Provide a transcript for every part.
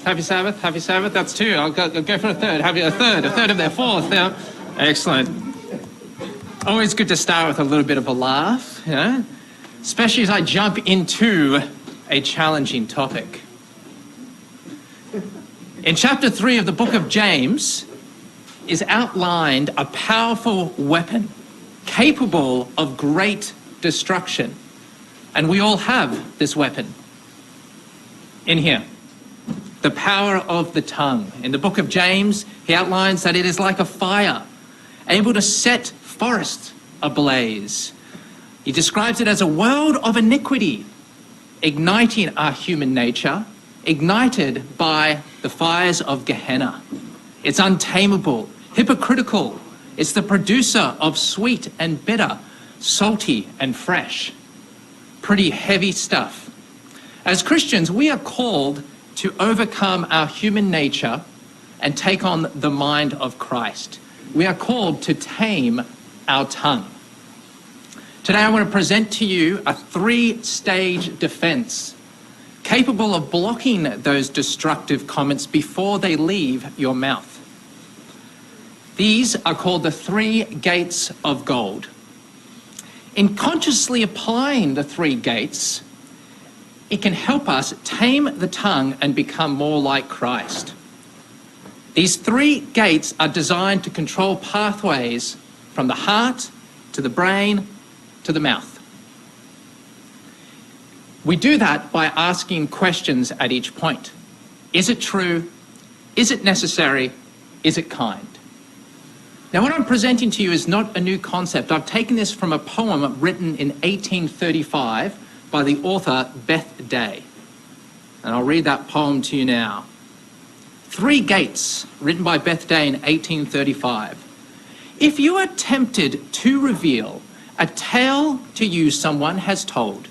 Happy Sabbath, happy Sabbath. That's two. I'll go for a third. A third of their fourth. Yeah. Excellent. Always good to start with a little bit of a laugh, especially as I jump into a challenging topic. In chapter 3 of the book of James is outlined a powerful weapon capable of great destruction. And we all have this weapon in here. The power of the tongue. In the book of James, he outlines that it is like a fire, able to set forests ablaze. He describes it as a world of iniquity, igniting our human nature, ignited by the fires of Gehenna. It's untamable, hypocritical. It's the producer of sweet and bitter, salty and fresh. Pretty heavy stuff. As Christians, we are called to overcome our human nature and take on the mind of Christ. We are called to tame our tongue. Today I want to present to you a 3-stage defense capable of blocking those destructive comments before they leave your mouth. These are called the 3 gates of gold. In consciously applying the 3 gates, it can help us tame the tongue and become more like Christ. These 3 gates are designed to control pathways from the heart to the brain to the mouth. We do that by asking questions at each point. Is it true? Is it necessary? Is it kind? Now, what I'm presenting to you is not a new concept. I've taken this from a poem written in 1835 by the author Beth Day. And I'll read that poem to you now. 3 Gates, written by Beth Day in 1835. If you are tempted to reveal a tale to you someone has told,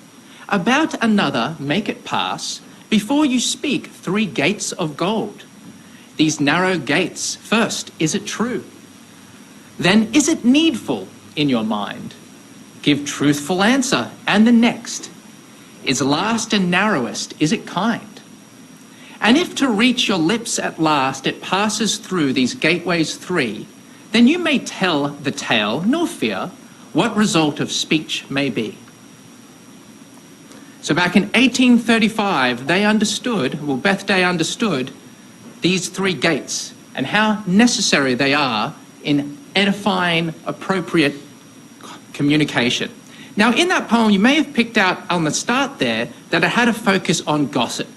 about another make it pass, before you speak 3 gates of gold. These narrow gates, first, is it true? Then is it needful in your mind? Give truthful answer, and the next is last and narrowest, is it kind? And if to reach your lips at last it passes through these gateways 3, then you may tell the tale, nor fear what result of speech may be. So back in 1835, Beth Day understood these 3 gates and how necessary they are in edifying, appropriate communication. Now, in that poem, you may have picked out on the start there that it had a focus on gossip,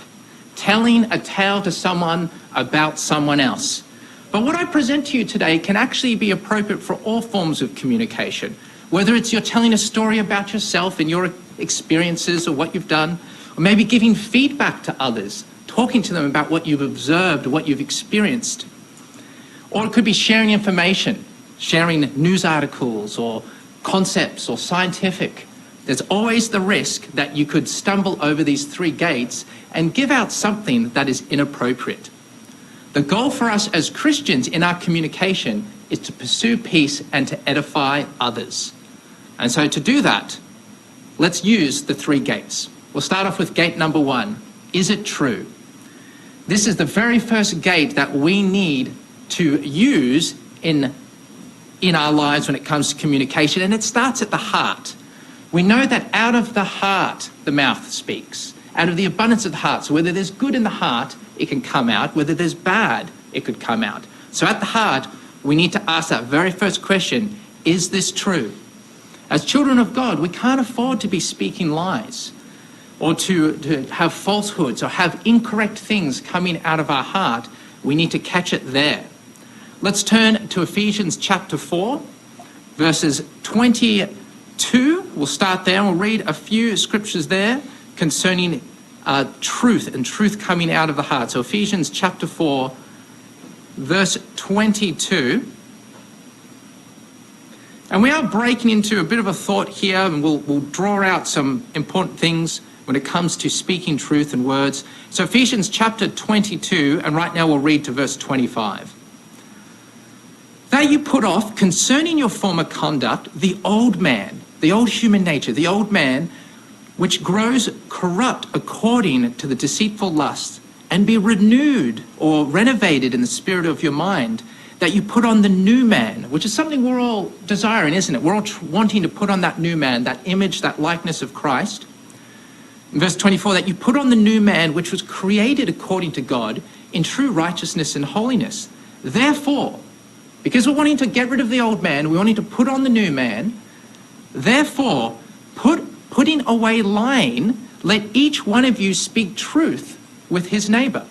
telling a tale to someone about someone else. But what I present to you today can actually be appropriate for all forms of communication, whether it's you're telling a story about yourself and your experiences or what you've done, or maybe giving feedback to others, talking to them about what you've observed or what you've experienced. Or it could be sharing information, sharing news articles or concepts or scientific. There's always the risk that you could stumble over these 3 gates and give out something that is inappropriate. The goal for us as Christians in our communication is to pursue peace and to edify others. And so to do that, let's use the 3 gates. We'll start off with gate number 1. Is it true? This is the very first gate that we need to use in our lives when it comes to communication, and it starts at the heart. We know that out of the heart, the mouth speaks. Out of the abundance of the heart. So whether there's good in the heart, it can come out. Whether there's bad, it could come out. So at the heart, we need to ask that very first question, is this true? As children of God, we can't afford to be speaking lies or to have falsehoods or have incorrect things coming out of our heart. We need to catch it there. Let's turn to Ephesians chapter 4, verses 22. We'll start there and we'll read a few scriptures there concerning truth and truth coming out of the heart. So Ephesians chapter 4, verse 22. And we are breaking into a bit of a thought here, and we'll draw out some important things when it comes to speaking truth and words. So Ephesians chapter 22, and right now we'll read to verse 25. That you put off concerning your former conduct, the old man, the old human nature, the old man, which grows corrupt according to the deceitful lusts, and be renewed or renovated in the spirit of your mind, that you put on the new man, which is something we're all desiring, isn't it? We're all wanting to put on that new man, that image, that likeness of Christ. In verse 24, that you put on the new man, which was created according to God in true righteousness and holiness. Therefore, because we're wanting to get rid of the old man, we're wanting to put on the new man, therefore, putting away lying, let each one of you speak truth with his neighbor,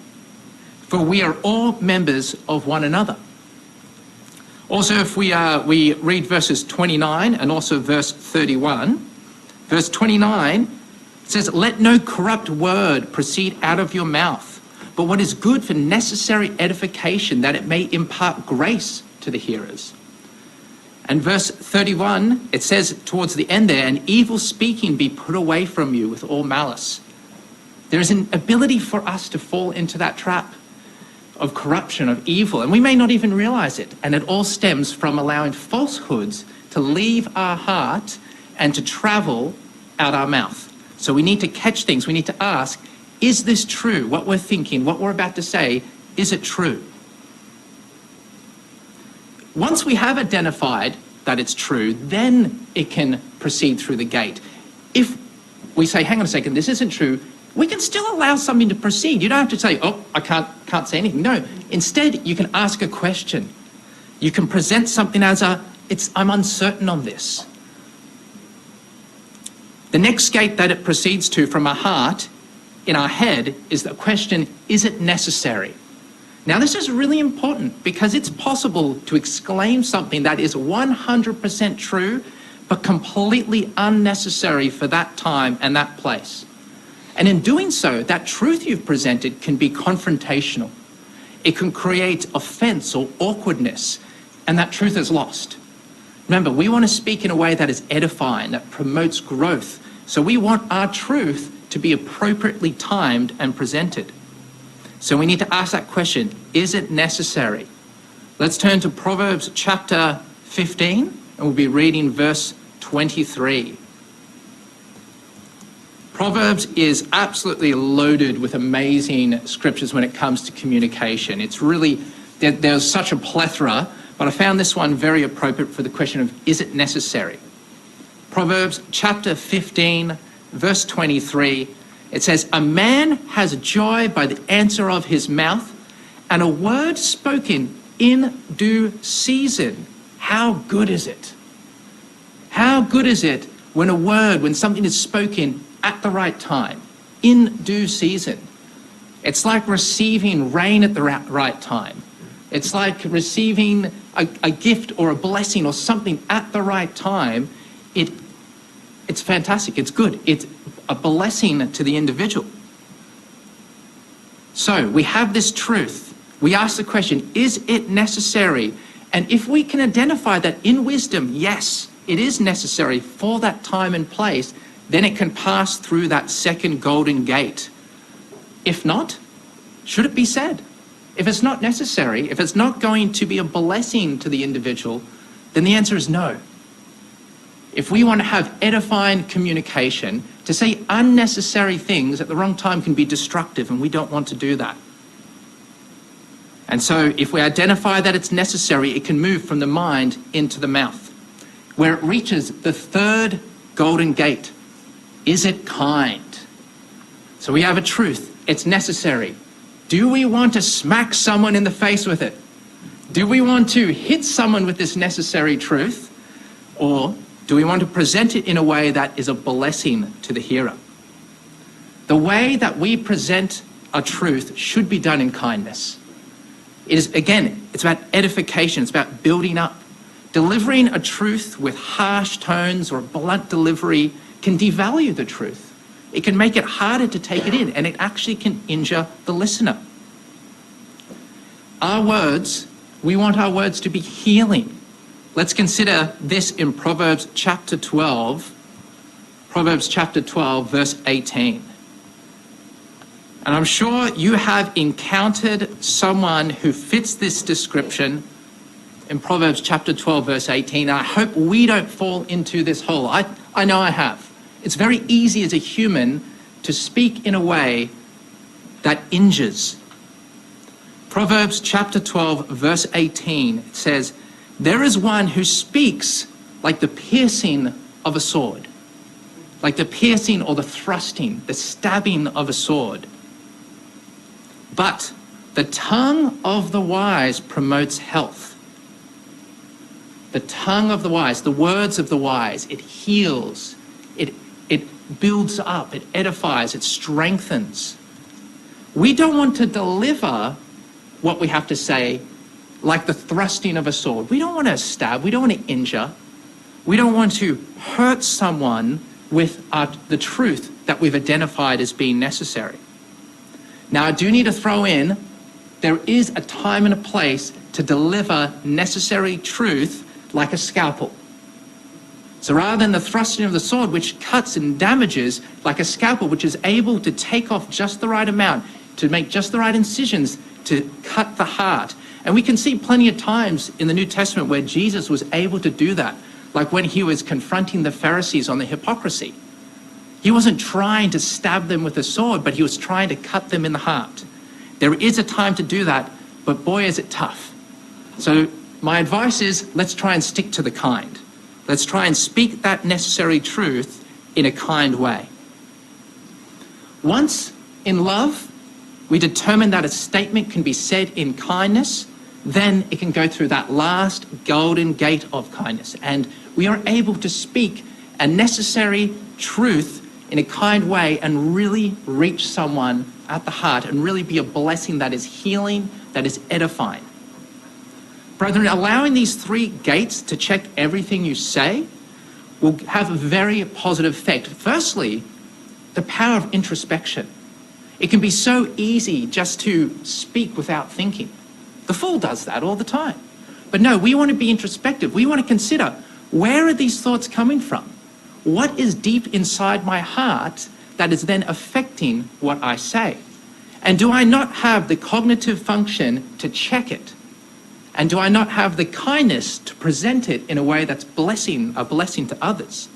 for we are all members of one another. Also, if we read verses 29 and also verse 31, verse 29 says, let no corrupt word proceed out of your mouth, but what is good for necessary edification, that it may impart grace to the hearers. And verse 31, it says towards the end there, and evil speaking be put away from you with all malice. There is an ability for us to fall into that trap of corruption, of evil, and we may not even realize it. And it all stems from allowing falsehoods to leave our heart and to travel out our mouth. So we need to catch things. We need to ask, is this true? What we're thinking, what we're about to say, is it true? Once we have identified that it's true, then it can proceed through the gate. If we say, hang on a second, this isn't true, we can still allow something to proceed. You don't have to say, oh, I can't say anything. No, instead, you can ask a question. You can present something as I'm uncertain on this. The next gate that it proceeds to from our heart, in our head, is the question, is it necessary? Now, this is really important because it's possible to exclaim something that is 100% true, but completely unnecessary for that time and that place. And in doing so, that truth you've presented can be confrontational. It can create offense or awkwardness, and that truth is lost. Remember, we want to speak in a way that is edifying, that promotes growth. So we want our truth to be appropriately timed and presented. So we need to ask that question, is it necessary? Let's turn to Proverbs chapter 15, and we'll be reading verse 23. Proverbs is absolutely loaded with amazing scriptures when it comes to communication. It's really, there's such a plethora, but I found this one very appropriate for the question of, is it necessary? Proverbs chapter 15, verse 23, it says, a man has joy by the answer of his mouth, and a word spoken in due season. How good is it? How good is it when something is spoken at the right time, in due season? It's like receiving rain at the right time. It's like receiving a gift or a blessing or something at the right time. It's fantastic. It's good. It's a blessing to the individual. So we have this truth. We ask the question, is it necessary? And if we can identify that in wisdom, yes, it is necessary for that time and place, then it can pass through that second golden gate. If not, should it be said? If it's not necessary, if it's not going to be a blessing to the individual, then the answer is no. If we want to have edifying communication, to say unnecessary things at the wrong time can be destructive, and we don't want to do that. And so if we identify that it's necessary, it can move from the mind into the mouth, where it reaches the third golden gate. Is it kind? So we have a truth. It's necessary. Do we want to smack someone in the face with it? Do we want to hit someone with this necessary truth? Or do we want to present it in a way that is a blessing to the hearer? The way that we present a truth should be done in kindness. It is, again, it's about edification. It's about building up. Delivering a truth with harsh tones or blunt delivery can devalue the truth. It can make it harder to take it in, and it actually can injure the listener. Our words, we want our words to be healing. Let's consider this in Proverbs chapter 12, verse 18. And I'm sure you have encountered someone who fits this description in Proverbs chapter 12, verse 18. I hope we don't fall into this hole. I know I have. It's very easy as a human to speak in a way that injures. Proverbs chapter 12, verse 18, it says, "There is one who speaks like the piercing of a sword," like the piercing or the thrusting, the stabbing of a sword. "But the tongue of the wise promotes health." The tongue of the wise, the words of the wise, it heals, it builds up, it edifies, it strengthens. We don't want to deliver what we have to say like the thrusting of a sword. We don't want to stab, we don't want to injure. We don't want to hurt someone with the truth that we've identified as being necessary. Now, I do need to throw in, there is a time and a place to deliver necessary truth like a scalpel. So rather than the thrusting of the sword, which cuts and damages, like a scalpel, which is able to take off just the right amount, to make just the right incisions, to cut the heart. And we can see plenty of times in the New Testament where Jesus was able to do that, like when he was confronting the Pharisees on the hypocrisy. He wasn't trying to stab them with a sword, but he was trying to cut them in the heart. There is a time to do that, but boy, is it tough. So my advice is, let's try and stick to the kind. Let's try and speak that necessary truth in a kind way. Once in love, we determine that a statement can be said in kindness, then it can go through that last golden gate of kindness. And we are able to speak a necessary truth in a kind way and really reach someone at the heart and really be a blessing that is healing, that is edifying. Brethren, allowing these three gates to check everything you say will have a very positive effect. Firstly, the power of introspection. It can be so easy just to speak without thinking. The fool does that all the time. But no, we want to be introspective. We want to consider, where are these thoughts coming from? What is deep inside my heart that is then affecting what I say? And do I not have the cognitive function to check it? And do I not have the kindness to present it in a way that's a blessing to others?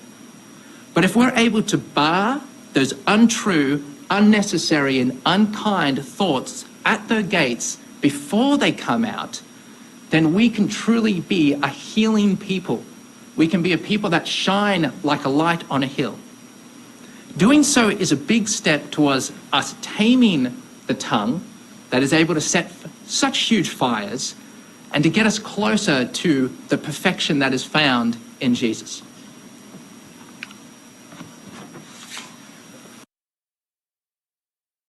But if we're able to bar those untrue, unnecessary, and unkind thoughts at the gates before they come out, then we can truly be a healing people. We can be a people that shine like a light on a hill. Doing so is a big step towards us taming the tongue that is able to set such huge fires and to get us closer to the perfection that is found in Jesus.